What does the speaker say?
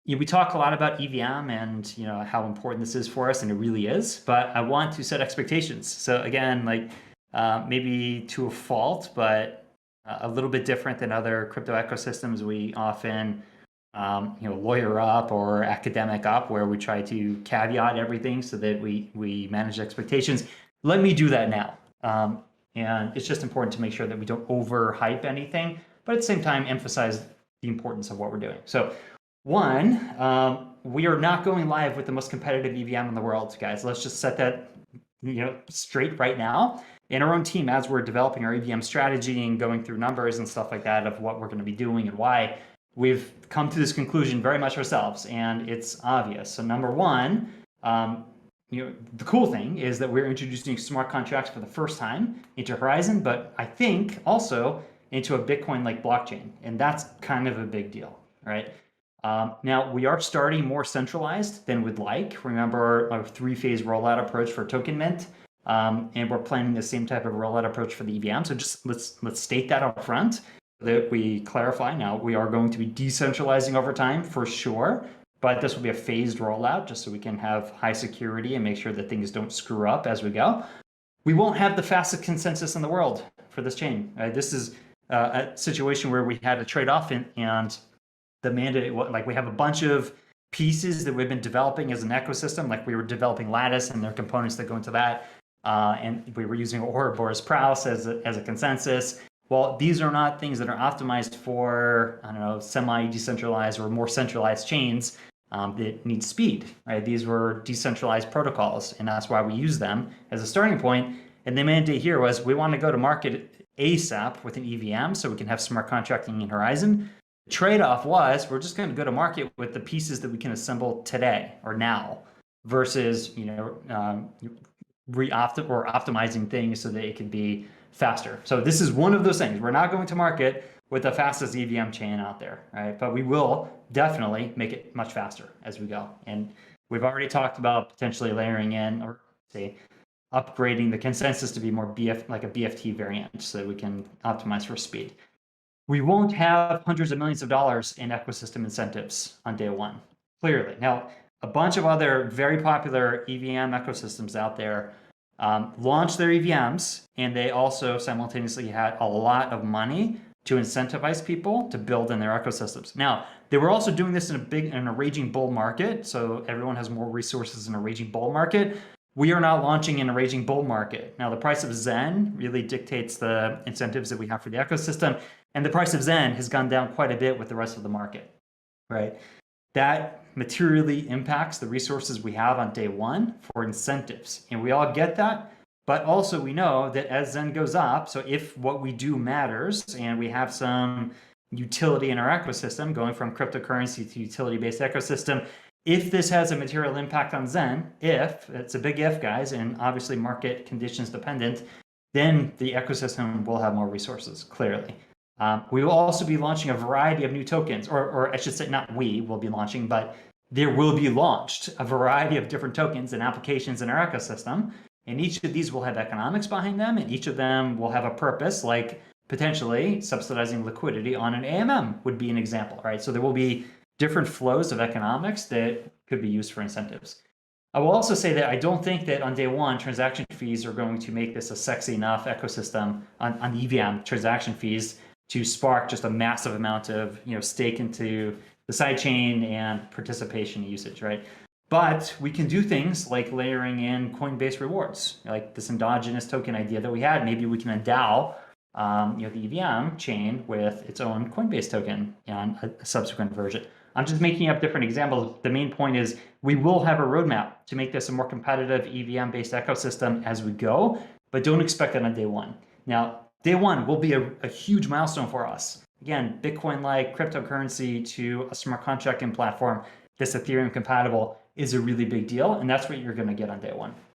We talk a lot about EVM and how important this is for us, and it really is. But I want to set expectations. So again, like maybe to a fault, but a little bit different than other crypto ecosystems. We often lawyer up or academic up, where we try to caveat everything so that we manage expectations. Let me do that now. And it's just important to make sure that we don't overhype anything, but at the same time emphasize the importance of what we're doing. So one, we are not going live with the most competitive EVM in the world, guys. Let's just set that straight right now. In our own team, as we're developing our EVM strategy and going through numbers and stuff like that of what we're going to be doing and why, we've come to this conclusion very much ourselves, and it's obvious. So number one, the cool thing is that we're introducing smart contracts for the first time into Horizen, but I think also into a Bitcoin-like blockchain, and that's kind of a big deal, right? Now, we are starting more centralized than we'd like. Remember our three-phase rollout approach for token mint, and we're planning the same type of rollout approach for the EVM. So just let's state that up front so that we clarify. Now, we are going to be decentralizing over time for sure, but this will be a phased rollout just so we can have high security and make sure that things don't screw up as we go. We won't have the fastest consensus in the world for this chain. This is a situation where we had a trade-off and the mandate, like we have a bunch of pieces that we've been developing as an ecosystem, like we were developing Lattice and there are components that go into that, and we were using Ouroboros Praus as a consensus. Well, these are not things that are optimized for, I don't know, semi-decentralized or more centralized chains that need speed, right? These were decentralized protocols, and that's why we use them as a starting point. And the mandate here was we want to go to market ASAP with an EVM so we can have smart contracting in Horizen. The trade-off was we're just going to go to market with the pieces that we can assemble today or now versus optimizing things so that it can be faster. So this is one of those things. We're not going to market with the fastest EVM chain out there, right? But we will definitely make it much faster as we go. And we've already talked about potentially layering in, or say upgrading the consensus to be more like a BFT variant so that we can optimize for speed. We won't have hundreds of millions of dollars in ecosystem incentives on day one, clearly. Now, a bunch of other very popular EVM ecosystems out there launched their EVMs, and they also simultaneously had a lot of money to incentivize people to build in their ecosystems. Now, they were also doing this in a raging bull market, so everyone has more resources in a raging bull market. We are not launching in a raging bull market. Now, the price of Zen really dictates the incentives that we have for the ecosystem, and the price of Zen has gone down quite a bit with the rest of the market, right? That materially impacts the resources we have on day one for incentives, and we all get that. But also we know that as Zen goes up, so if what we do matters and we have some utility in our ecosystem, going from cryptocurrency to utility-based ecosystem, if this has a material impact on Zen, if, it's a big if, guys, and obviously market conditions dependent, then the ecosystem will have more resources, clearly. We will also be launching a variety of new tokens, or I should say not we will be launching, but there will be launched a variety of different tokens and applications in our ecosystem. And each of these will have economics behind them, and each of them will have a purpose, like potentially subsidizing liquidity on an AMM would be an example, right? So there will be different flows of economics that could be used for incentives. I will also say that I don't think that on day one, transaction fees are going to make this a sexy enough ecosystem on EVM transaction fees to spark just a massive amount of stake into the sidechain and participation usage, right? But we can do things like layering in Coinbase rewards, like this endogenous token idea that we had. Maybe we can endow the EVM chain with its own Coinbase token on a subsequent version. I'm just making up different examples. The main point is we will have a roadmap to make this a more competitive EVM-based ecosystem as we go, but don't expect it on day one. Now, day one will be a huge milestone for us. Again, Bitcoin-like cryptocurrency to a smart contracting platform that's Ethereum compatible is a really big deal, and that's what you're going to get on day one.